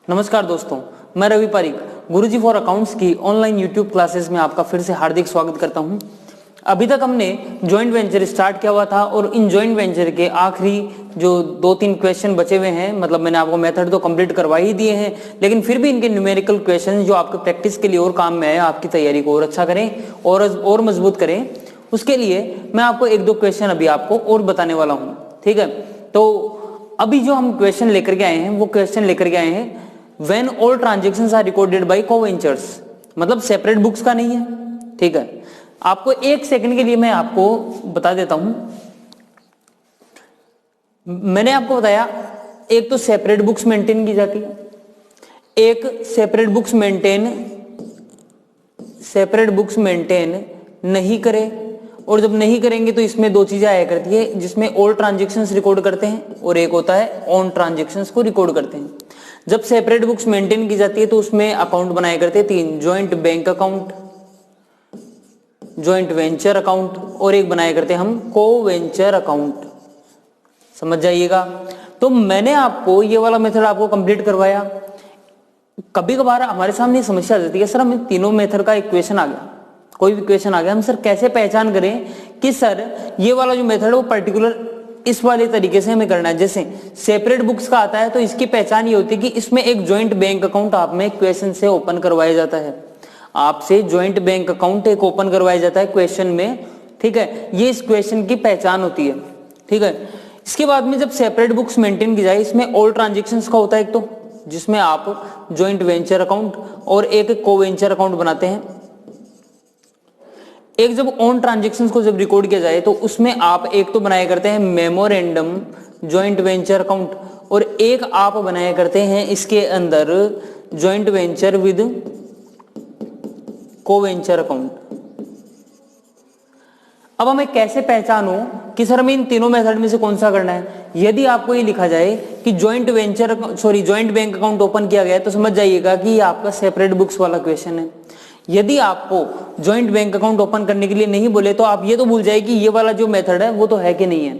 नमस्कार दोस्तों, मैं रवि पारिक गुरुजी फॉर अकाउंट्स की ऑनलाइन यूट्यूब क्लासेस में आपका फिर से हार्दिक स्वागत करता हूं। अभी तक हमने जॉइंट वेंचर स्टार्ट किया हुआ था और इन जॉइंट वेंचर के आखिरी जो 2-3 क्वेश्चन बचे हुए हैं, मतलब मैंने आपको मेथड तो कंप्लीट करवा ही दिए हैं, लेकिन फिर भी इनके न्यूमेरिकल क्वेश्चन जो आपके प्रैक्टिस के लिए और काम में आए, आपकी तैयारी को और अच्छा करें और मजबूत करें, उसके लिए मैं आपको 1-2 क्वेश्चन अभी आपको और बताने वाला हूँ। ठीक है, तो अभी जो हम क्वेश्चन लेकर के आए हैं वो क्वेश्चन लेकर के आए हैं when all transactions are recorded by coventurers, मतलब सेपरेट बुक्स का नहीं है। ठीक है, आपको 1 सेकंड के लिए मैं आपको बता देता हूं। मैंने आपको बताया एक तो सेपरेट बुक्स मेंटेन की जाती है, एक सेपरेट बुक्स मेंटेन नहीं करे, और जब नहीं करेंगे तो इसमें 2 चीजें आया करती है जिसमें ऑल ट्रांजैक्शंस रिकॉर्ड करते हैं और एक होता है ऑन ट्रांजैक्शंस को रिकॉर्ड करते हैं। जब सेपरेट बुक्स मेंटेन की जाती है तो उसमें अकाउंट बनाया करते हैं 3, joint bank account, joint venture account और एक बनाया करते हैं हम को वेंचर अकाउंट। समझ जाइएगा। तो मैंने आपको ये वाला मेथड आपको कंप्लीट करवाया। कभी कभार हमारे सामने समस्या आ जाती है, सर हमें तीनों मेथड का एक क्वेश्चन आ गया, कोई भी क्वेश्चन आ गया, हम सर कैसे पहचान करें कि सर ये वाला जो मेथड है वो पर्टिकुलर इस वाले तरीके से हमें करना है। जैसे सेपरेट बुक्स का आता है तो इसकी पहचान ये होती है कि इसमें एक जॉइंट बैंक अकाउंट आप में क्वेश्चन से ओपन करवाया जाता है, आपसे जॉइंट बैंक अकाउंट एक ओपन करवाया जाता है क्वेश्चन में। ठीक है, ये इस क्वेश्चन की पहचान होती है। ठीक है, इसके बाद में जब सेपरेट बुक्स मेंटेन की जाए, इसमें ऑल ट्रांजैक्शंस का होता है एक तो, जिसमें आप जॉइंट वेंचर अकाउंट और एक को वेंचर अकाउंट बनाते हैं। एक जब ऑन ट्रांजैक्शंस को जब रिकॉर्ड किया जाए तो उसमें आप एक तो बनाया करते हैं मेमोरेंडम जॉइंट वेंचर अकाउंट, और एक आप बनाया करते हैं इसके अंदर जॉइंट वेंचर विद को वेंचर अकाउंट। अब हमें कैसे पहचानो कि सर हमें इन तीनों मेथड में से कौन सा करना है? यदि आपको ये लिखा जाए कि जॉइंट बैंक अकाउंट ओपन किया गया है तो समझ जाइएगा कि ये आपका सेपरेट बुक्स वाला क्वेश्चन है। यदि आपको जॉइंट बैंक अकाउंट ओपन करने के लिए नहीं बोले तो आप ये तो भूल जाए कि ये वाला जो मेथड है वो तो है कि नहीं है।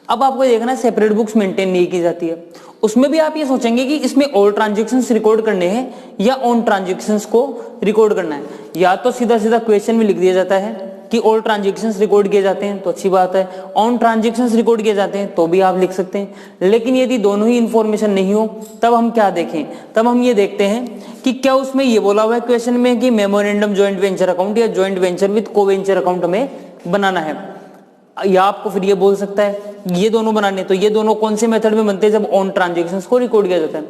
अब आपको देखना है सेपरेट बुक्स मेंटेन नहीं की जाती है, उसमें भी आप ये सोचेंगे कि इसमें ऑल ट्रांजैक्शंस रिकॉर्ड करने हैं या ऑन ट्रांजैक्शंस को रिकॉर्ड करना है। या तो सीधा सीधा क्वेश्चन में लिख दिया जाता है कि ऑल ट्रांजैक्शंस रिकॉर्ड किए जाते हैं तो अच्छी बात है, ऑन ट्रांजैक्शंस रिकॉर्ड किए जाते हैं तो भी आप लिख सकते हैं। लेकिन यदि दोनों ही इंफॉर्मेशन नहीं हो तब हम क्या देखें? तब हम ये देखते हैं कि क्या उसमें ये बोला हुआ है क्वेश्चन में कि मेमोरेंडम जॉइंट वेंचर अकाउंट या जॉइंट वेंचर विद को वेंचर अकाउंट हमें बनाना है। या आपको फिर ये बोल सकता है ये दोनों बनाने, तो ये दोनों कौन से मेथड में बनते हैं? जब ऑन ट्रांजैक्शंस को रिकॉर्ड किया जाता है।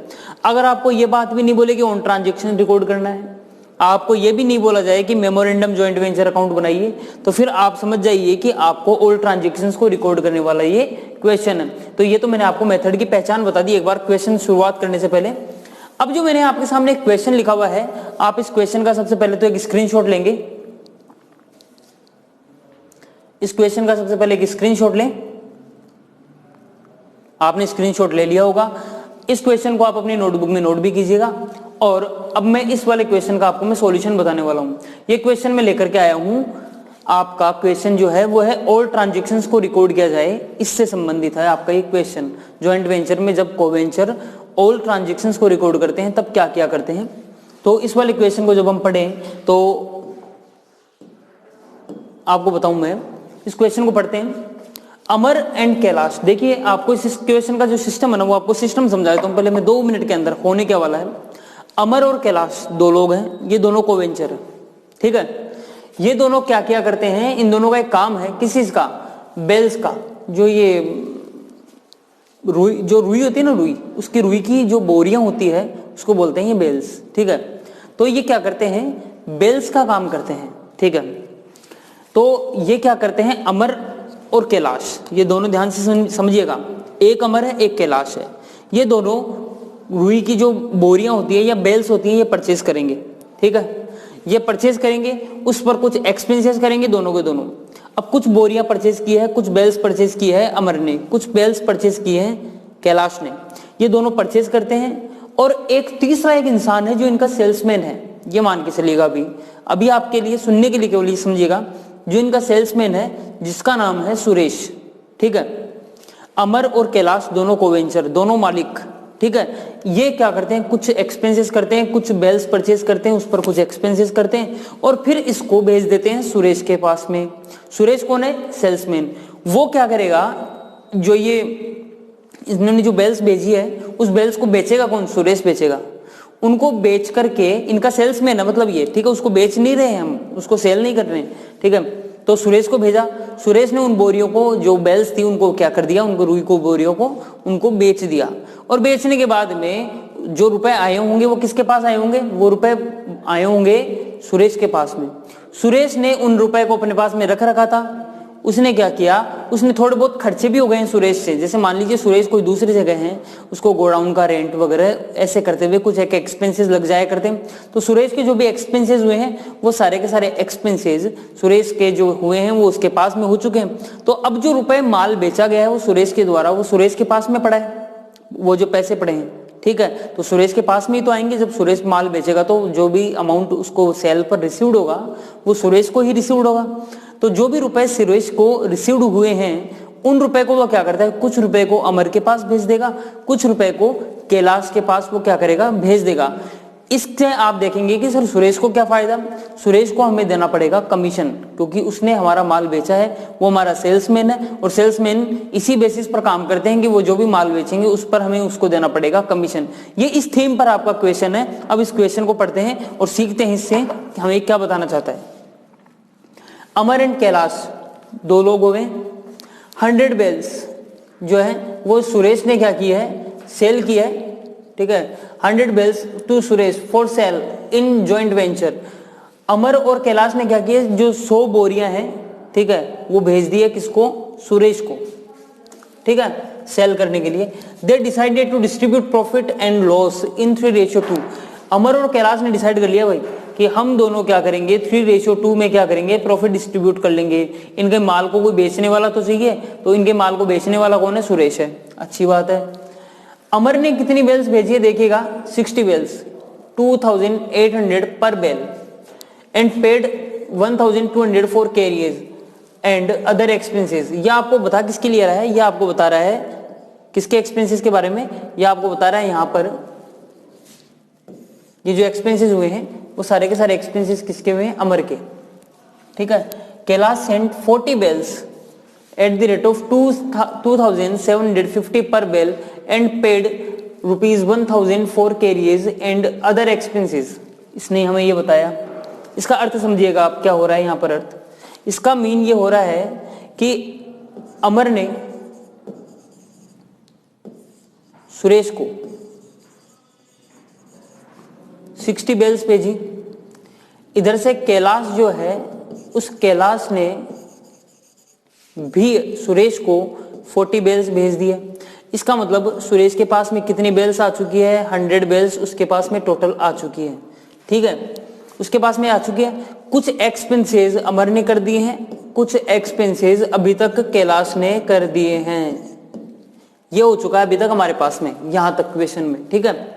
अगर आपको ये बात भी नहीं बोले कि ऑन ट्रांजैक्शन रिकॉर्ड करना है, आपको ये भी नहीं बोला जाए कि मेमोरेंडम जॉइंट वेंचर अकाउंट बनाइए, तो फिर आप समझ जाइए कि आपको ऑल ट्रांजैक्शंस को रिकॉर्ड करने वाला ये क्वेश्चन है। तो ये तो मैंने आपको मेथड की पहचान बता दी एक बार क्वेश्चन शुरुआत करने से पहले। अब जो मैंने आपके सामने एक क्वेश्चन लिखा हुआ है, आप इस क्वेश्चन का सबसे पहले तो एक स्क्रीनशॉट लेंगे। इस क्वेश्चन का सबसे पहले एक स्क्रीनशॉट लें। आपने स्क्रीनशॉट ले लिया होगा। इस क्वेश्चन को आप अपनी नोटबुक में नोट भी कीजिएगा। और अब मैं इस वाले क्वेश्चन का आपको मैं सॉल्यूशन बताने वाला हूं। ये क्वेश्चन मैं लेकर के आया हूं, आपका क्वेश्चन जो है वो है ऑल ट्रांजैक्शंस को रिकॉर्ड किया जाए, इससे संबंधित है आपका ये क्वेश्चन। जॉइंट वेंचर में जब कोवेंचर ऑल ट्रांजैक्शंस को रिकॉर्ड करते हैं तब क्या क्या करते हैं। तो इस वाले क्वेश्चन को जब हम पढ़ें तो आपको बताऊं मैं। इस क्वेश्चन को पढ़ते हैं। अमर एंड कैलाश, देखिए आपको इस क्वेश्चन का जो सिस्टम है ना वो आपको सिस्टम समझा देता हूं पहले मैं 2 मिनट के अंदर। होने क्या वाला है, अमर और कैलाश 2 लोग हैं, ये दोनों कोवेंचर है। ठीक है, ये दोनों क्या क्या करते हैं? इन दोनों का एक काम है, किस चीज का? बेल्स का। जो ये रुई होती है ना, रुई, उसकी रुई की जो बोरियां होती है उसको बोलते हैं ये बेल्स। ठीक है, तो ये क्या करते हैं? बेल्स का काम करते हैं। ठीक है, तो ये क्या करते हैं? अमर और कैलाश, ये दोनों ध्यान से समझिएगा, एक अमर है एक कैलाश है। ये दोनों रुई की जो बोरियां होती है या बेल्स होती है ये परचेज करेंगे। ठीक है, ये परचेज करेंगे, उस पर कुछ एक्सपेंसेस करेंगे दोनों के दोनों। अब कुछ बोरियां परचेज की है, कुछ बेल्स परचेज की है अमर ने, कुछ बेल्स परचेज की है कैलाश ने। ये दोनों परचेज करते हैं। और एक तीसरा एक इंसान है जो इनका सेल्समैन है, ये मान के चलिएगा। अभी आपके लिए सुनने के लिए केवल ये समझिएगा, जो इनका सेल्समैन है जिसका नाम है सुरेश। ठीक है, अमर और कैलाश दोनों कोवेंचर, दोनों मालिक ठीक है। ये क्या करते हैं, कुछ एक्सपेंसेस करते हैं, कुछ बेल्स परचेज करते हैं, उस पर कुछ एक्सपेंसेस करते हैं और फिर इसको भेज देते हैं सुरेश के पास में। सुरेश कौन है, सेल्समैन। वो क्या करेगा, जो ये इन्होंने जो बेल्स भेजी है उस बेल्स को बेचेगा कौन, सुरेश बेचेगा। उनको बेच करके, इनका सेल्समैन है मतलब ये, ठीक है, उसको बेच नहीं रहे हम, उसको सेल नहीं कर रहे हैं, ठीक है। तो सुरेश को भेजा, सुरेश ने उन बोरियों को, जो बेल्स थी उनको क्या कर दिया, उनको रुई को बोरियों को उनको बेच दिया। और बेचने के बाद में जो रुपए आए होंगे वो किसके पास आए होंगे, वो रुपए आए होंगे सुरेश के पास में। सुरेश ने उन रुपए को अपने पास में रख रखा था। उसने क्या किया, उसने थोड़े बहुत खर्चे भी हो गए हैं सुरेश से। जैसे मान लीजिए सुरेश कोई दूसरी जगह है, उसको गोडाउन का रेंट वगैरह ऐसे करते हुए कुछ एक एक्सपेंसेस लग जाया करते हैं। तो सुरेश के जो भी एक्सपेंसेस हुए हैं वो सारे के सारे एक्सपेंसेस सुरेश के जो हुए हैं वो उसके पास में हो चुके हैं। तो अब जो रुपए माल बेचा गया है वो सुरेश के द्वारा, वो सुरेश के पास में पड़ा है, वो जो पैसे पड़े हैं, ठीक है। तो सुरेश के पास में ही तो आएंगे, जब सुरेश माल बेचेगा तो जो भी अमाउंट उसको सेल पर रिसीव्ड होगा वो सुरेश को ही रिसीव्ड होगा। तो जो भी रुपए सुरेश को रिसीव्ड हुए हैं उन रुपए को वो क्या करता है, कुछ रुपए को अमर के पास भेज देगा, कुछ रुपए को कैलाश के पास वो क्या करेगा, भेज देगा। इससे आप देखेंगे कि सर सुरेश को क्या फायदा, सुरेश को हमें देना पड़ेगा कमीशन, क्योंकि उसने हमारा माल बेचा है, वो हमारा सेल्समैन है और सेल्समैन इसी बेसिस पर काम करते हैं कि वो जो भी माल बेचेंगे उस पर हमें उसको देना पड़ेगा कमीशन। ये इस थीम पर आपका क्वेश्चन है। अब इस क्वेश्चन को पढ़ते हैं और सीखते हैं इससे कि हमें क्या बताना चाहता है। अमर एंड कैलाश दो लोग हो गए। 100 बेल्स जो है वो सुरेश ने क्या किया है, सेल किया है, ठीक है। 100 bales to Suresh for sale in joint venture. Amar और कैलाश ने क्या किया, जो 100 बोरियां हैं, ठीक है, वो भेज दिए किसको, सुरेश को, ठीक है, सेल करने के लिए। They decided to distribute profit and loss in 3:2। Amar और कैलाश ने डिसाइड कर लिया भाई कि हम दोनों क्या करेंगे, 3:2 में क्या करेंगे, प्रॉफिट डिस्ट्रीब्यूट कर लेंगे। इनके माल को कोई बेचने वाला तो चाहिए, तो इनके माल को बेचने वाला कौन है, सुरेश है। अच्छी बात है। अमर ने कितनी बेल्स भेजी है देखिएगा, 60 bales, 2800 per bale and paid 1200 for carriers and other expenses. यह आपको बता किसके लिए रहा है, यह आपको बता रहा है किसके एक्सपेंसेस के बारे में, यह आपको बता रहा है यहाँ पर ये जो एक्सपेंसेस हुए हैं वो सारे के सारे एक्सपेंसेस किसके हुए हैं, अमर के, ठीक है। Kailash sent 40 bales at the rate of 2750 per bale and paid ₹1000 for carriers and other expenses. इसने हमें ये बताया। इसका अर्थ समझिएगा आप, क्या हो रहा है यहाँ पर अर्थ। इसका मीन ये हो रहा है कि अमर ने सुरेश को 60 बेल्स भेजी। इधर से कैलाश जो है, उस कैलाश ने भी सुरेश को 40 बेल्स भेज दिया। इसका मतलब सुरेश के पास में कितनी बेल्स आ चुकी है, 100 बेल्स उसके पास में टोटल आ चुकी है, ठीक है, उसके पास में आ चुकी है। कुछ एक्सपेंसेस अमर ने कर दिए हैं, कुछ एक्सपेंसेस अभी तक कैलाश ने कर दिए हैं। ये हो चुका है अभी तक हमारे पास में, यहां तक क्वेश्चन में, ठीक है।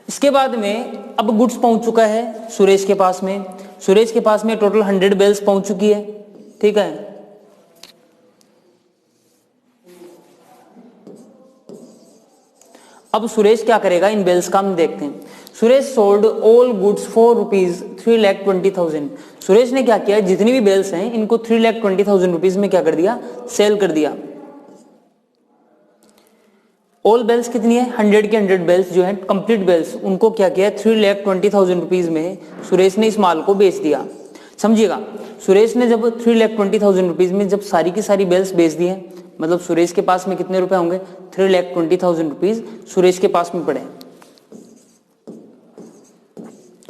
इसके बाद में अब गुड्स पहुंच चुका है सुरेश के पास में। सुरेश के पास में टोटल 100 बेल्स पहुंच चुकी है, ठीक है। अब सुरेश क्या करेगा, इन बेल्स का हम देखते हैं। Suresh sold all goods for ₹3,20,000। Suresh ने क्या किया, जितनी भी बेल्स हैं इनको 3,20,000 रुपीज में क्या कर दिया, सेल कर दिया। ऑल बेल्स कितनी है, 100 की 100 बेल्स जो है कंप्लीट बेल्स, उनको क्या किया, 3,20,000 रुपीज में सुरेश ने इस माल को बेच दिया। समझिएगा, सुरेश ने जब 3,20,000 रुपीज में जब सारी की सारी बेल्स बेच दी हैं, मतलब सुरेश के पास में कितने रुपए होंगे, 3,20,000 रुपीज सुरेश के पास में पड़े।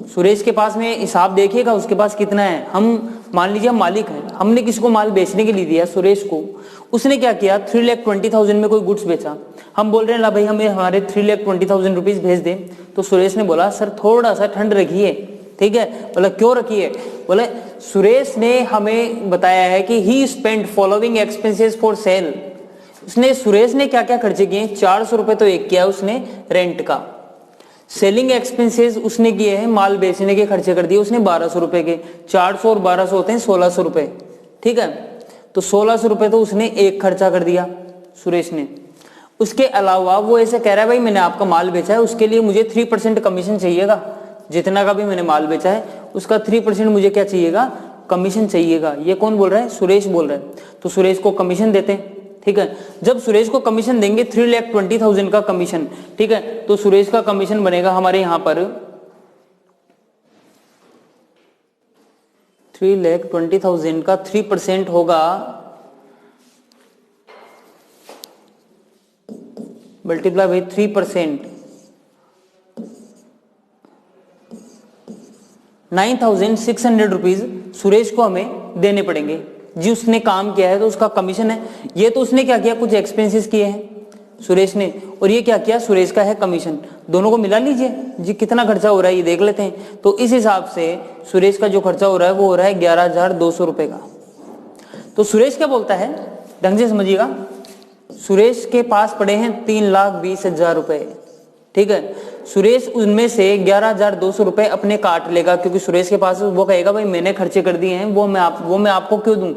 सुरेश के पास में हिसाब देखिएगा, उसके पास कितना है। हम मान लीजिए हम मालिक हैं, हमने किसी को माल बेचने के लिए दिया सुरेश को, उसने क्या किया, 3,20,000 में कोई गुड्स बेचा। हम बोल रहे हैं ला भाई हमें हमारे 3,20,000 रुपीज भेज दे। तो सुरेश ने बोला सर थोड़ा सा ठंड रखिए, ठीक है। बोला क्यों रखिए, बोले सुरेश ने हमें बताया है कि he spend following expenses for sale. उसने, सुरेश ने क्या क्या खर्चे किए, 400 रुपए तो एक किया उसने रेंट का। सेलिंग एक्सपेंसेस उसने किए हैं, माल बेचने के खर्चे कर दिए उसने 1200 रुपए के। 400 और 1200 होते हैं 1600 रुपए, ठीक है। तो 1600 रुपए तो उसने एक खर्चा कर दिया सुरेश ने। उसके अलावा वो ऐसे कह रहा है भाई मैंने आपका माल बेचा है, उसके लिए मुझे 3% कमीशन चाहिएगा, जितना का भी मैंने माल बेचा है उसका 3% मुझे क्या चाहिएगा, कमीशन चाहिएगा। ये कौन बोल रहा है, सुरेश बोल रहा है। तो सुरेश को कमीशन देते हैं, ठीक है। जब सुरेश को कमीशन देंगे 3,20,000 का कमीशन, ठीक है, तो सुरेश का कमीशन बनेगा हमारे यहां पर 3,20,000 का 3% होगा मल्टीप्लाई बाई 3%, 9,600 रुपीज सुरेश को हमें देने पड़ेंगे जी। उसने काम किया है तो उसका कमीशन है। ये तो उसने क्या किया, कुछ एक्सपेंसेस किए हैं सुरेश ने, और ये क्या किया, सुरेश का है कमीशन। दोनों को मिला लीजिए जी, कितना खर्चा हो रहा है ये देख लेते हैं। तो इस हिसाब से सुरेश का जो खर्चा हो रहा है वो हो रहा है 11,200 रुपए का। तो सुरेश क्या बोलता है, ढंग से समझिएगा, सुरेश के पास पड़े हैं 3,20,000 रुपए, ठीक है। सुरेश उनमें से 11,200 रुपए अपने काट लेगा, क्योंकि सुरेश के पास वो कहेगा भाई मैंने खर्चे कर दिए हैं, वो मैं आपको क्यों दूं।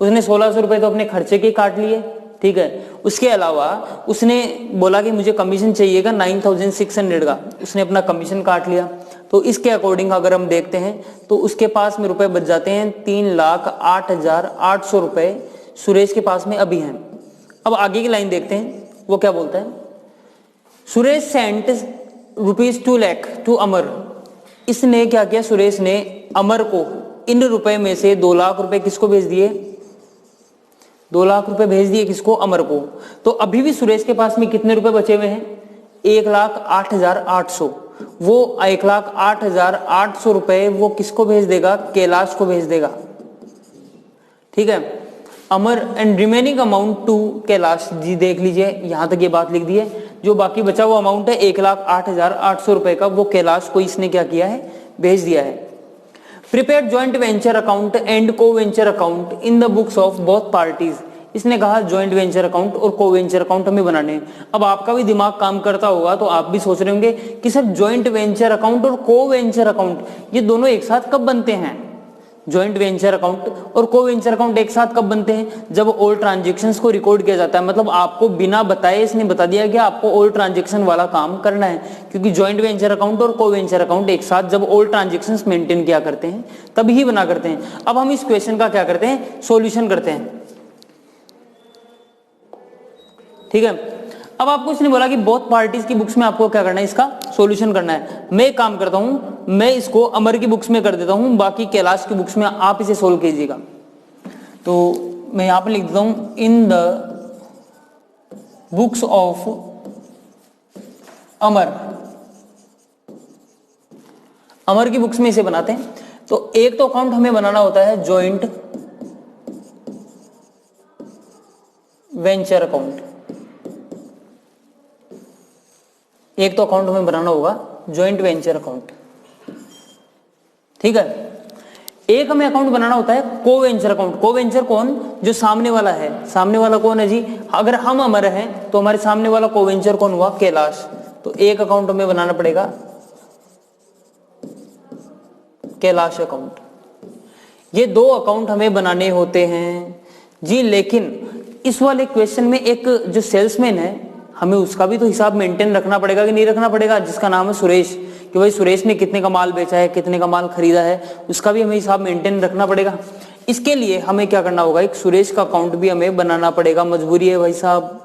उसने 1,600 रुपए तो अपने खर्चे के काट लिए, ठीक है। उसके अलावा उसने बोला कि मुझे कमीशन चाहिएगा 9,600 का, उसने अपना कमीशन काट लिया। तो इसके अकॉर्डिंग अगर हम देखते हैं तो उसके पास में रुपए बच जाते हैं 3,08,800 रुपए सुरेश के पास में अभी हैं। अब आगे की लाइन देखते हैं, वो क्या बोलता है, सुरेश सेंट ₹2 लाख टू अमर। इसने क्या किया, सुरेश ने अमर को इन रुपए में से 2 लाख रुपए किसको भेज दिए, 2 लाख रुपए भेज दिए किसको, अमर को। तो अभी भी सुरेश के पास में कितने रुपए बचे हुए हैं, 1,08,800। वो 1,08,800 रुपए वो किसको भेज देगा, कैलाश को भेज देगा, ठीक है। Amar and remaining amount to Kailash ji, देख लीजिए यहां तक ये बात लिख दी है। जो बाकी बचा हुआ अमाउंट है 1,08,800 रुपए का, वो कैलाश को इसने क्या किया है, भेज दिया है। Prepare joint venture account and coventure account in the books of both parties. इसने कहा ज्वाइंट वेंचर अकाउंट और को वेंचर अकाउंट हमें बनाने हैं। अब आपका भी दिमाग काम करता होगा तो आप भी सोच रहे होंगे कि सर ज्वाइंट वेंचर अकाउंट और को वेंचर अकाउंट ये दोनों एक साथ कब बनते हैं। ज्वाइंट वेंचर अकाउंट और को वेंचर अकाउंट एक साथ कब बनते हैं, जब ऑल ट्रांजैक्शंस को रिकॉर्ड किया जाता है। मतलब आपको बिना बताए इसने बता दिया कि आपको ऑल ट्रांजैक्शन वाला काम करना है, क्योंकि ज्वाइंट वेंचर अकाउंट और को वेंचर अकाउंट एक साथ जब ऑल ट्रांजैक्शंस मेंटेन किया करते हैं तभी बना करते हैं। अब हम इस क्वेश्चन का क्या करते हैं, सॉल्यूशन करते हैं, ठीक है। अब आपको इसने बोला कि बोथ पार्टीज की बुक्स में आपको क्या करना है, इसका सॉल्यूशन करना है। मैं एक काम करता हूं, मैं इसको अमर की बुक्स में कर देता हूं, बाकी कैलाश की बुक्स में आप इसे सोल्व कीजिएगा। तो मैं यहां पर लिख देता हूं इन द बुक्स ऑफ अमर। अमर की बुक्स में इसे बनाते हैं। तो एक तो अकाउंट हमें बनाना होता है जॉइंट वेंचर अकाउंट, एक तो अकाउंट हमें बनाना होगा जॉइंट वेंचर अकाउंट, ठीक है। एक हमें अकाउंट बनाना होता है को वेंचर अकाउंट। को वेंचर कौन, जो सामने वाला है। सामने वाला कौन है जी, अगर हम अमर हैं तो हमारे सामने वाला को वेंचर कौन हुआ, कैलाश। तो एक अकाउंट हमें बनाना पड़ेगा कैलाश अकाउंट। ये दो अकाउंट हमें बनाने होते हैं जी। लेकिन इस वाले क्वेश्चन में एक जो सेल्समैन है हमें उसका भी तो हिसाब मेंटेन रखना पड़ेगा कि नहीं रखना पड़ेगा, जिसका नाम है सुरेश, कि भाई सुरेश ने कितने का माल बेचा है, कितने का माल खरीदा है, उसका भी हमें हिसाब मेंटेन रखना पड़ेगा। इसके लिए हमें क्या करना होगा, एक सुरेश का अकाउंट भी हमें बनाना पड़ेगा, मजबूरी है भाई साहब।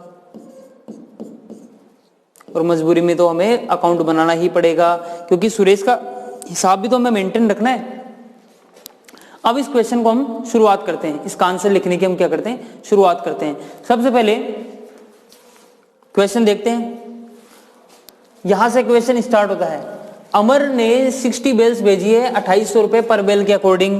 और मजबूरी में तो हमें अकाउंट बनाना ही पड़ेगा, क्योंकि सुरेश का हिसाब भी तो हमें मेंटेन रखना है। अब इस क्वेश्चन को हम शुरुआत करते हैं, इसका आंसर लिखने की हम क्या करते हैं, शुरुआत करते हैं। सबसे पहले क्वेश्चन देखते हैं, यहां से क्वेश्चन स्टार्ट होता है। अमर ने 60 बेल्स भेजी है 2800 रुपए पर बेल के अकॉर्डिंग,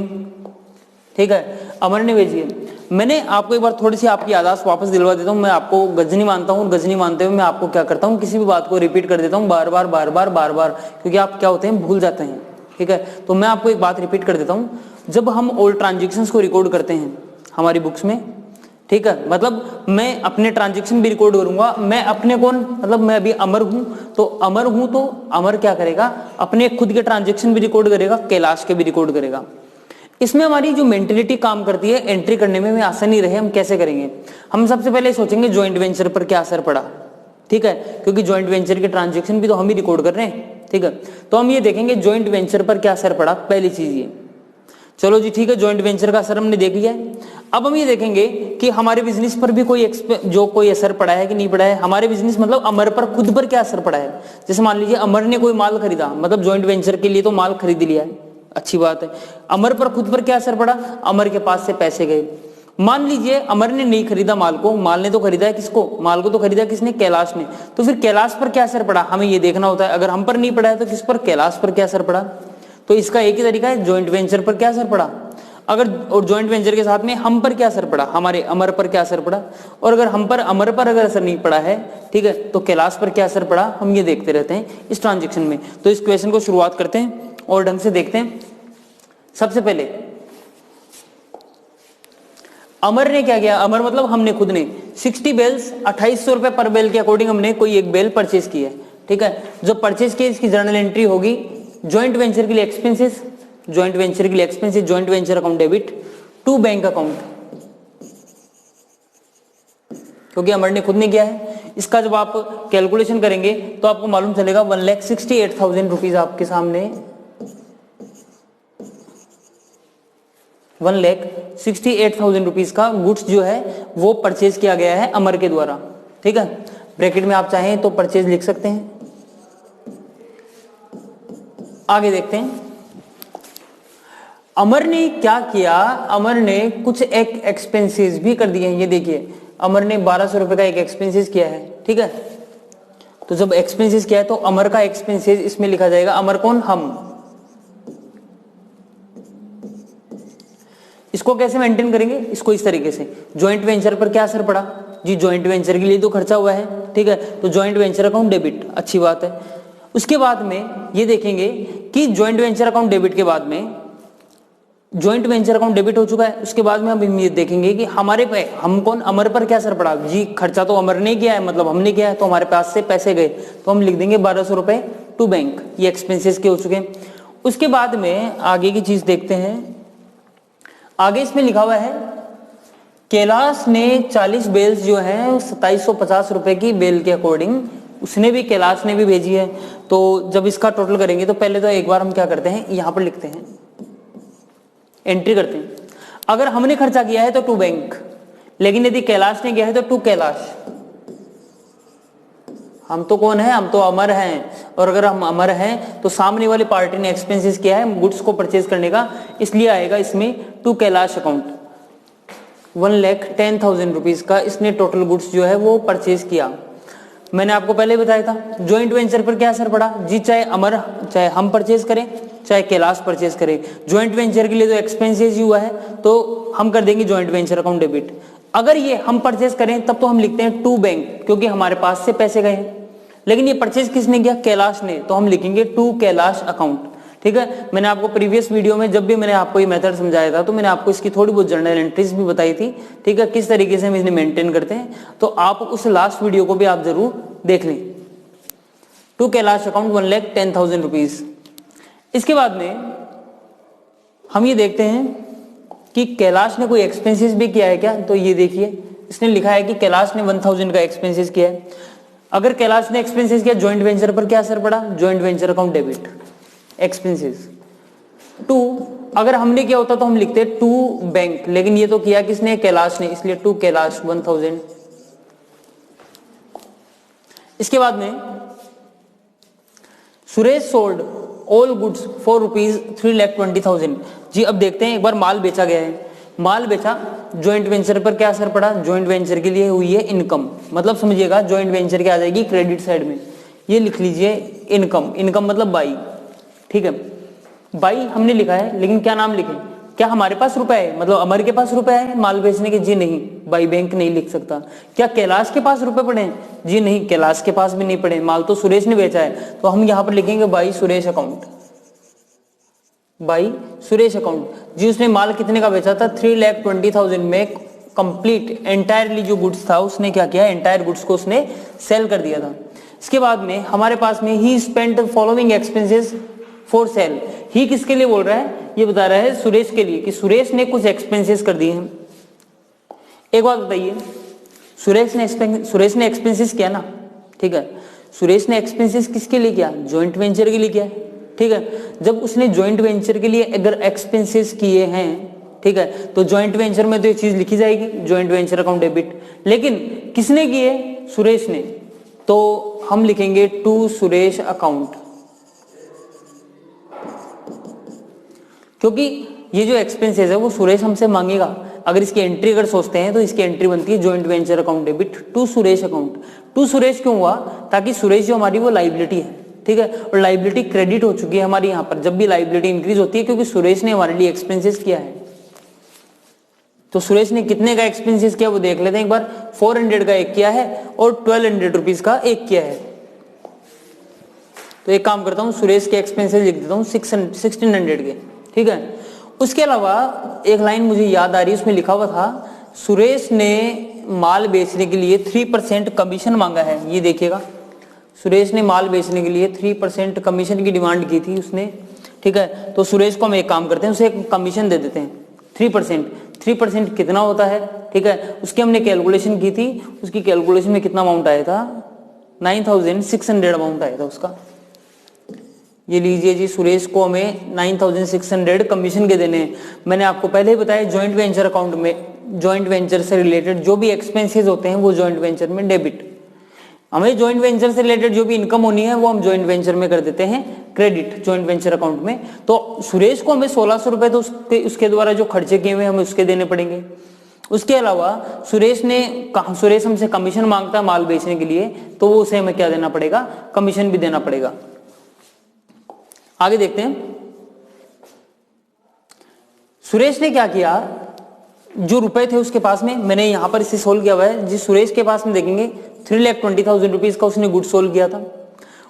ठीक है, अमर ने भेजी है। मैंने आपको एक बार थोड़ी सी आपकी याददाश्त वापस दिलवा देता हूं। मैं आपको गजनी मानता हूं और गजनी मानते हुए मैं आपको क्या करता हूं, किसी भी बात को रिपीट कर देता हूं बार बार बार बार बार बार, क्योंकि आप क्या होते हैं, भूल जाते हैं, ठीक है। तो मैं आपको एक बात रिपीट कर देता हूं, जब हम ऑल ट्रांजेक्शन्स को रिकॉर्ड करते हैं हमारी बुक्स में, ठीक है, मतलब मैं अपने ट्रांजैक्शन भी रिकॉर्ड करूंगा। मैं अपने कौन, मतलब मैं अभी अमर हूं, तो अमर हूं तो अमर क्या करेगा, अपने खुद के ट्रांजैक्शन भी रिकॉर्ड करेगा, कैलाश के भी रिकॉर्ड करेगा। इसमें हमारी जो मेंटेलिटी काम करती है, एंट्री करने में हमें आसानी रहे, हम कैसे करेंगे। हम सबसे पहले सोचेंगे ज्वाइंट वेंचर पर क्या असर पड़ा, ठीक है, क्योंकि ज्वाइंट वेंचर के ट्रांजैक्शन भी तो हम ही रिकॉर्ड कर रहे हैं। ठीक है, तो हम ये देखेंगे ज्वाइंट वेंचर पर क्या असर पड़ा, पहली चीज ये। चलो जी ठीक है, ज्वाइंट वेंचर का असर हमने देख लिया है। अब हम ये देखेंगे कि हमारे बिजनेस पर भी कोई असर पड़ा है कि नहीं पड़ा है। हमारे बिजनेस मतलब अमर पर खुद पर क्या असर पड़ा है। जैसे मान लीजिए अमर ने कोई माल खरीदा, मतलब ज्वाइंट वेंचर के लिए तो माल खरीद लिया है, अच्छी बात है। अमर पर खुद पर क्या असर पड़ा, अमर के पास से पैसे गए। मान लीजिए अमर ने नहीं खरीदा माल को, माल ने तो खरीदा है किसको, माल को तो खरीदा किसने, कैलाश ने। तो फिर कैलाश पर क्या असर पड़ा, हमें ये देखना होता है। अगर हम पर नहीं पड़ा है तो किस पर, कैलाश पर क्या असर पड़ा। तो इसका एक ही तरीका है, ज्वाइंट वेंचर पर क्या असर पड़ा, अगर और ज्वाइंट वेंचर के साथ में हम पर क्या असर पड़ा, हमारे अमर पर क्या असर पड़ा। और अगर हम पर अमर पर अगर असर नहीं पड़ा है, ठीक है, तो कैलाश पर क्या असर पड़ा, हम ये देखते रहते हैं इस ट्रांजेक्शन में। तो इस क्वेश्चन को शुरुआत करते हैं और ढंग से देखते हैं। सबसे पहले अमर ने क्या किया, अमर मतलब हमने खुद ने 60 बेल्स 2800 रुपए पर बेल के अकॉर्डिंग हमने कोई एक बेल परचेज की है। ठीक है, जो परचेज की इसकी जर्नल एंट्री होगी ज्वाइंट वेंचर के लिए एक्सपेंसेस, ज्वाइंट वेंचर के लिए expenses, joint venture account debit to bank account, क्योंकि अमर ने खुद ने किया है। इसका जब आप कैलकुलेशन करेंगे तो आपको मालूम चलेगा 1,68,000 रुपीज आपके सामने, 1,68,000 रुपीज का गुड्स जो है वो परचेज किया गया है अमर के द्वारा। ठीक है, ब्रैकेट में आप चाहें तो परचेज लिख सकते हैं। आगे देखते हैं अमर ने क्या किया, अमर ने कुछ एक एक्सपेंसेस भी कर दिए हैं। ये देखिए अमर ने 1200 रुपए का एक एक्सपेंसेस किया है। ठीक है, तो जब एक्सपेंसेस किया है तो अमर का एक्सपेंसेस इसमें लिखा जाएगा। अमर कौन, हम। इसको कैसे मेंटेन करेंगे, इसको इस तरीके से, ज्वाइंट वेंचर पर क्या असर पड़ा जी, ज्वाइंट वेंचर के लिए तो खर्चा हुआ है। ठीक है, तो ज्वाइंट वेंचर अकाउंट डेबिट, अच्छी बात है। उसके बाद में ये देखेंगे कि ज्वाइंट वेंचर अकाउंट डेबिट के बाद में, ज्वाइंट वेंचर अकाउंट डेबिट हो चुका है, उसके बाद में हम ये देखेंगे कि हमारे पे, हम कौन, अमर पर क्या असर पड़ा जी, खर्चा तो अमर ने किया है, मतलब हमने किया है, तो हमारे पास से पैसे गए, तो हम लिख देंगे 1200 रुपए टू बैंक, ये एक्सपेंसेस के हो चुके हैं। उसके बाद में आगे की चीज देखते हैं। आगे इसमें लिखा हुआ है कैलाश ने 40 बेल्स जो है 2750 रुपए की बेल के अकॉर्डिंग उसने भी, कैलाश ने भी भेजी है। तो जब इसका टोटल करेंगे तो पहले तो एक बार हम क्या करते हैं, यहां पर लिखते हैं, एंट्री करते हैं। अगर हमने खर्चा किया है तो टू बैंक, लेकिन यदि कैलाश ने किया है तो टू कैलाश। हम तो कौन है, हम तो अमर हैं, और अगर हम अमर हैं तो सामने वाली पार्टी ने एक्सपेंसेस किया है गुड्स को परचेज करने का, इसलिए आएगा इसमें टू कैलाश अकाउंट। 1,10,000 रुपीज का इसने टोटल गुड्स जो है वो परचेज किया। मैंने आपको पहले बताया था ज्वाइंट वेंचर पर क्या असर पड़ा जी, चाहे अमर, चाहे हम परचेज करें, चाहे कैलाश परचेज करें, ज्वाइंट वेंचर के लिए तो एक्सपेंसेस ही हुआ है, तो हम कर देंगे ज्वाइंट वेंचर अकाउंट डेबिट। अगर ये हम परचेज करें तब तो हम लिखते हैं टू बैंक, क्योंकि हमारे पास से पैसे गए हैं। लेकिन ये परचेज किसने किया, कैलाश ने, तो हम लिखेंगे टू कैलाश अकाउंट। ठीक है, मैंने आपको प्रीवियस वीडियो में जब भी मैंने आपको ये मेथड समझाया था तो मैंने आपको इसकी थोड़ी बहुत जर्नल एंट्रीज भी बताई थी। ठीक है, किस तरीके से हम इन्हें मेंटेन करते हैं, तो आप उस लास्ट वीडियो को भी आप जरूर देख लें। To Kailash account 1,10,000 rupees. इसके बाद में हम ये देखते हैं कि कैलाश ने कोई एक्सपेंसेस भी किया है क्या, तो ये देखिए इसने लिखा है कि कैलाश ने 1,000 का एक्सपेंसेस किया है। अगर कैलाश ने एक्सपेंसेस किया, ज्वाइंट वेंचर पर क्या असर पड़ा, joint venture account debit expenses to. अगर हमने किया होता तो हम लिखते टू बैंक, लेकिन ये तो किया किसने, कैलाश ने, इसलिए टू कैलाश 1,000। इसके बाद में Suresh sold all goods for ₹3,20,000। जी अब देखते हैं, एक बार माल बेचा गया है, माल बेचा, ज्वाइंट वेंचर पर क्या असर पड़ा, ज्वाइंट वेंचर के लिए हुई है इनकम, मतलब समझिएगा ज्वाइंट वेंचर की आ जाएगी क्रेडिट साइड में, ये लिख लीजिए इनकम, इनकम मतलब बाई। ठीक है, बाई हमने लिखा है, लेकिन क्या नाम लिखें, क्या हमारे पास रुपए है, मतलब अमर के पास रुपए है माल बेचने के, जी नहीं, बाई बैंक नहीं लिख सकता। क्या कैलाश के पास रुपए पड़े हैं, जी नहीं, कैलाश के पास भी नहीं पड़े, माल तो सुरेश ने बेचा है, तो हम यहां पर लिखेंगे by Suresh account, by Suresh account. जी उसने माल कितने का बेचा था, 3,20,000 में कंप्लीट एंटायरली जो गुड्स था उसने क्या किया, एंटायर गुड्स को उसने सेल कर दिया था। इसके बाद में हमारे पास में he spent following expenses for sale, he किसके लिए बोल रहा है, ये बता रहा है सुरेश के लिए, कि सुरेश ने कुछ एक्सपेंसेस कर दिए हैं। एक बात बताइए, सुरेश ने एक्सपेंसेस किया ना, ठीक है। सुरेश ने एक्सपेंसेस किसके लिए किया, जॉइंट वेंचर के लिए किया, ठीक है। जब उसने जॉइंट वेंचर के लिए अगर एक्सपेंसेस किए हैं, ठीक है, तो जॉइंट वेंचर में तो ये चीज लिखी जाएगी, जॉइंट वेंचर अकाउंट डेबिट। लेकिन किसने किए, सुरेश ने, तो हम लिखेंगे टू सुरेश अकाउंट, क्योंकि ये जो एक्सपेंसेस है वो सुरेश हमसे मांगेगा। अगर इसकी एंट्री अगर सोचते हैं तो इसकी एंट्री बनती है joint venture account debit to Suresh account. To Suresh क्यों हुआ, ताकि सुरेश जो हमारी वो लाइबिलिटी है, ठीक है, और लाइबिलिटी क्रेडिट हो चुकी है हमारी यहाँ पर। जब भी लाइबिलिटी इंक्रीज होती है क्योंकि सुरेश ने हमारे लिए एक्सपेंसेस किया है। तो सुरेश ने कितने का एक्सपेंसेस किया वो देख लेते हैं एक बार। 400 का एक किया है और 1200 रुपीज का एक किया है। तो एक काम करता हूँ, सुरेश के एक्सपेंसेस लिख देता हूँ 1600 के, ठीक है। उसके अलावा एक लाइन मुझे याद आ रही है, उसमें लिखा हुआ था सुरेश ने माल बेचने के लिए 3% कमीशन मांगा है। ये देखिएगा, सुरेश ने माल बेचने के लिए 3% कमीशन की डिमांड की थी उसने, ठीक है। तो सुरेश को हम एक काम करते हैं, उसे एक कमीशन दे देते हैं 3%। 3% कितना होता है, ठीक है, उसकी हमने कैलकुलेशन की थी। उसकी कैलकुलेशन में कितना अमाउंट आया था, 9600 अमाउंट आया था उसका। ये लीजिए जी, सुरेश को हमें 9600 कमीशन के देने हैं। मैंने आपको पहले ही बताया जॉइंट वेंचर अकाउंट में, जॉइंट वेंचर से रिलेटेड जो भी एक्सपेंसेस होते हैं वो जॉइंट वेंचर में डेबिट। हमें जॉइंट वेंचर से रिलेटेड जो भी इनकम होनी है वो हम जॉइंट वेंचर में कर देते हैं क्रेडिट, जॉइंट वेंचर अकाउंट में। तो सुरेश को हमें 1600 रुपए तो उसके द्वारा जो खर्चे किए हुए हमें उसके देने पड़ेंगे। उसके अलावा सुरेश हमसे कमीशन मांगता है माल बेचने के लिए, तो वो उसे हमें क्या देना पड़ेगा, कमीशन भी देना पड़ेगा। आगे देखते हैं, सुरेश ने क्या किया, जो रुपए थे उसके पास में, मैंने यहां पर इसे सोल्व किया हुआ है जी। सुरेश के पास में देखेंगे 3,20,000 रुपीज का उसने गुड सोल्व किया था।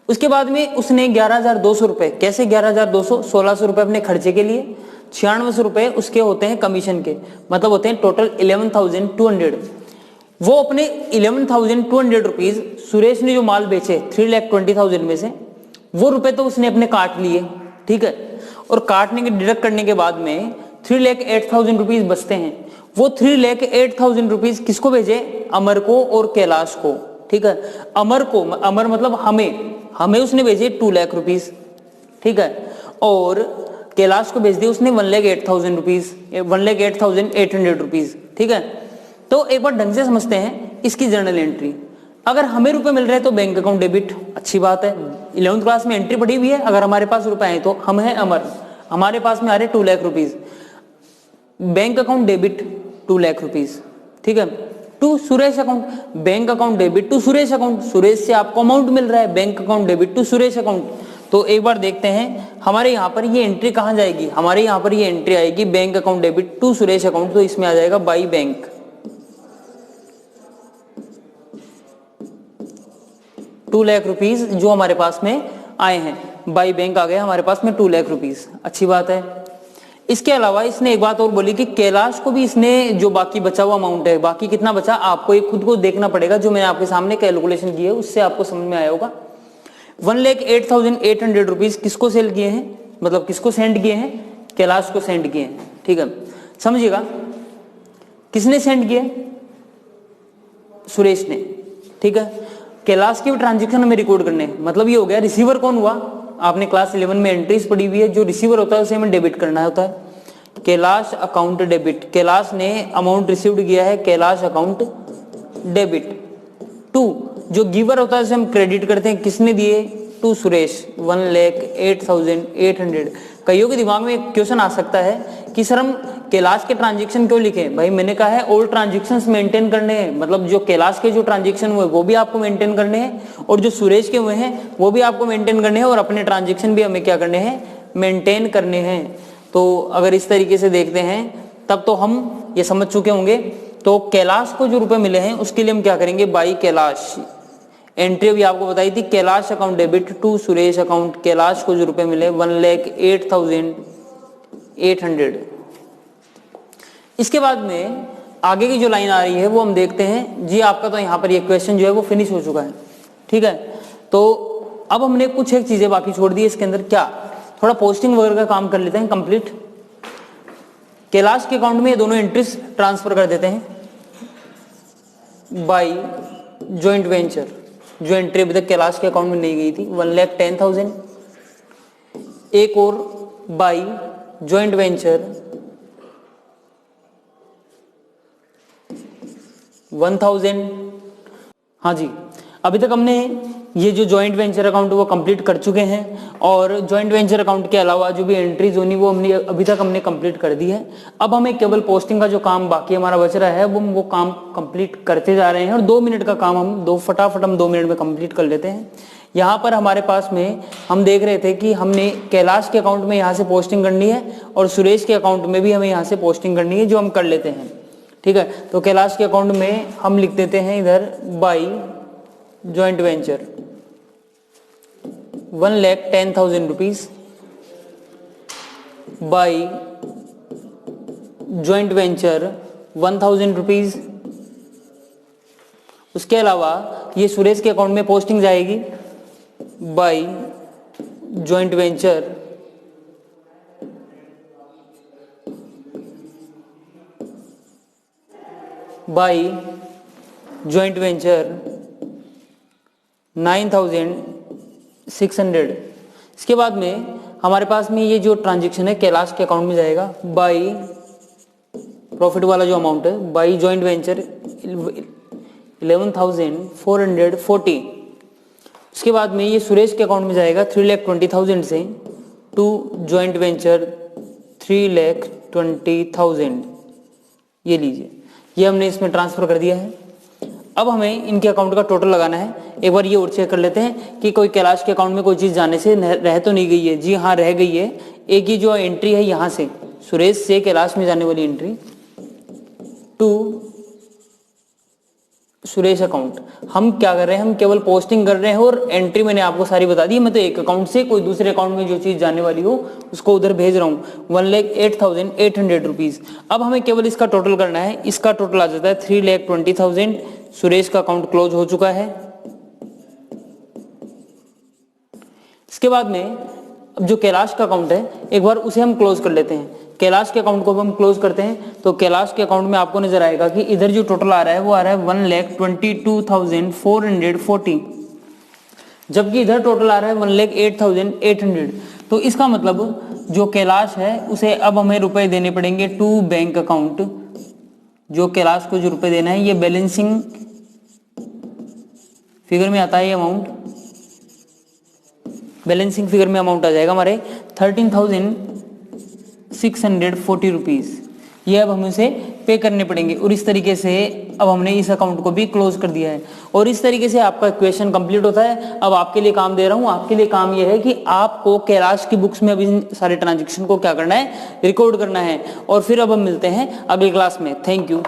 उसके बाद में उसने 11,200 रुपए, कैसे 11,200, 1600 रुपए अपने खर्चे के लिए, 9600 रुपए उसके होते हैं कमीशन के, मतलब होते हैं टोटल 11,200। वो अपने 11,200 रुपीज सुरेश ने जो माल बेचे 3,20,000 में से, वो रुपए तो उसने अपने काट लिए, ठीक है। और काटने के डिडक्ट करने के बाद में 3,08,000 रुपीज बचते हैं। वो 3,08,000 रुपीज किसको भेजे, अमर को और कैलाश को, ठीक है। अमर मतलब हमें उसने भेजे 2 लाख रुपीज, ठीक है। और कैलाश को भेज दिया उसने 1,08,000 रुपीज, 1,08,800 रुपीज, ठीक है। तो एक बार ढंग से समझते हैं इसकी जर्नल एंट्री। अगर हमें रुपए मिल रहे हैं तो बैंक अकाउंट डेबिट, अच्छी बात है। 11वीं क्लास में एंट्री पड़ी हुई है, अगर हमारे पास रुपए आए तो हम हैं अमर, हमारे पास में आ रहे 2 lakh rupees, bank account debit 2 lakh rupees, ठीक है। To Suresh account, bank account debit to Suresh account, Suresh से आपको अमाउंट मिल रहा है, bank account debit to Suresh account. तो एक बार देखते हैं हमारे यहाँ पर ये एंट्री कहाँ जाएगी, हमारे यहाँ पर ये एंट्री आएगी bank account debit to Suresh account, तो इसमें आ जाएगा बाई बैंक, 2 लाख रुपीज जो हमारे पास में आए हैं, बाई बैंक आ गया हमारे पास में 2 लाख रुपीज, अच्छी बात है। इसके अलावा इसने एक बात और बोली कि कैलाश को भी इसने जो बाकी बचा हुआ अमाउंट है, बाकी कितना बचा आपको एक खुद को देखना पड़ेगा, जो मैंने आपके सामने कैलकुलेशन की है उससे आपको समझ में आया होगा। 1,08,800 रुपीज किसको सेल किए हैं, मतलब किसको सेंड किए हैं, कैलाश को सेंड किए हैं, ठीक है। समझिएगा किसने सेंड किए, सुरेश ने, ठीक है। कैलाश के भी ट्रांजेक्शन हमें रिकॉर्ड करने हैं, मतलब ये हो गया रिसीवर कौन हुआ, आपने क्लास 11 में एंट्रीज पढ़ी हुई है, जो रिसीवर होता है उसे हमें डेबिट करना होता है। कैलाश अकाउंट डेबिट, कैलाश ने अमाउंट रिसीव्ड किया है, कैलाश अकाउंट डेबिट टू, जो गिवर होता है उसे हम क्रेडिट करते हैं, किसने दिए, टू सुरेश 1,08,800। कईयों के दिमाग में एक क्वेश्चन आ सकता है कि सर हम कैलाश के ट्रांजेक्शन क्यों लिखे, भाई मैंने कहा है ऑल ट्रांजेक्शंस मेंटेन करने हैं, मतलब जो कैलाश के जो ट्रांजेक्शन हुए वो भी आपको मेंटेन करने हैं और जो सुरेश के हुए हैं वो भी आपको मेंटेन करने हैं और अपने ट्रांजेक्शन भी हमें क्या करने हैं, मेंटेन करने हैं। तो अगर इस तरीके से देखते हैं तब तो हम ये समझ चुके होंगे। तो कैलाश को जो रुपए मिले हैं उसके लिए हम क्या करेंगे, बाई कैलाश, एंट्री भी आपको बताई थी, Kailash account debit to Suresh account, Kailash को जो रुपए मिले 1,08,800। इसके बाद में आगे की जो लाइन आ रही है वो हम देखते हैं जी। आपका तो यहाँ पर ये क्वेश्चन जो है वो फिनिश हो चुका है, ठीक है। तो अब हमने कुछ एक चीजें बाकी छोड़ दी इसके अंदर, क्या थोड़ा पोस्टिंग वगैरह का काम कर लेते हैं कंप्लीट। कैलाश के अकाउंट में ये दोनों एंट्रीज ट्रांसफर कर देते हैं बाई जॉइंट वेंचर, जो एंट्री अभी तक कैलाश के अकाउंट में नहीं गई थी 1,10,000। एक और बाई जॉइंट वेंचर 1,000। हाँ जी, अभी तक हमने ये जो जॉइंट वेंचर अकाउंट वो कंप्लीट कर चुके हैं और जॉइंट वेंचर अकाउंट के अलावा जो भी एंट्रीज होनी वो हमने अभी तक कंप्लीट कर दी है। अब हमें केवल पोस्टिंग का जो काम बाकी हमारा बच रहा है वो काम कंप्लीट करते जा रहे हैं और 2 मिनट का काम हम फटाफट 2 मिनट में कंप्लीट कर लेते हैं। यहाँ पर हमारे पास में हम देख रहे थे कि हमने कैलाश के अकाउंट में यहाँ से पोस्टिंग करनी है और सुरेश के अकाउंट में भी हमें यहाँ से पोस्टिंग करनी है, जो हम कर लेते हैं। ठीक है, तो कैलाश के अकाउंट में हम लिख देते हैं इधर by joint venture 1,10,000 rupees by joint venture 1,000 rupees. उसके अलावा ये सुरेश के अकाउंट में पोस्टिंग जाएगी बाई जॉइंट वेंचर 9,600। इसके बाद में हमारे पास में ये जो ट्रांजैक्शन है कैलाश के अकाउंट में जाएगा बाई प्रॉफिट वाला जो अमाउंट है बाई जॉइंट वेंचर 11,440। उसके बाद में ये सुरेश के अकाउंट में जाएगा 3,20,000 से टू जॉइंट वेंचर 3,20,000। ये लीजिए, ये हमने इसमें ट्रांसफर कर दिया है। अब हमें इनके अकाउंट का टोटल लगाना है। एक बार ये और चेक कर लेते हैं कि कोई कैलाश के अकाउंट में कोई चीज जाने से रह तो नहीं गई है। जी हाँ, रह गई है। एक ही जो एंट्री है यहाँ से सुरेश से कैलाश में जाने वाली एंट्री टू सुरेश अकाउंट, हम क्या कर रहे हैं, हम केवल पोस्टिंग कर रहे हैं और एंट्री मैंने आपको सारी बता दी है। मैं तो एक अकाउंट से कोई दूसरे अकाउंट में जो चीज जाने वाली हो उसको उधर भेज रहा हूँ 1,08,800 रुपीज। अब हमें केवल इसका टोटल करना है। इसका टोटल आ जाता है 3,20,000। सुरेश का अकाउंट क्लोज हो चुका है। इसके बाद में अब जो कैलाश का अकाउंट है एक बार उसे हम क्लोज कर लेते हैं। कैलाश के अकाउंट को हम क्लोज करते हैं तो कैलाश के अकाउंट में आपको नजर आएगा कि इधर जो टोटल आ रहा है वो आ रहा है 1,22,440, जबकि इधर टोटल आ रहा है 1,08,800। तो इसका मतलब जो कैलाश है उसे अब हमें रुपए देने पड़ेंगे टू बैंक अकाउंट। जो कैलाश को जो रुपए देना है ये बैलेंसिंग फिगर में आता है। ये अमाउंट बैलेंसिंग फिगर में अमाउंट आ जाएगा हमारे 13,640 रुपीज। ये अब हमें उसे पे करने पड़ेंगे और इस तरीके से अब हमने इस अकाउंट को भी क्लोज कर दिया है और इस तरीके से आपका क्वेश्चन कंप्लीट होता है। अब आपके लिए काम दे रहा हूं। आपके लिए काम यह है कि आपको कैलाश की बुक्स में अभी सारे ट्रांजैक्शन को क्या करना है, रिकॉर्ड करना है। और फिर अब हम मिलते हैं अगली क्लास में। Thank you.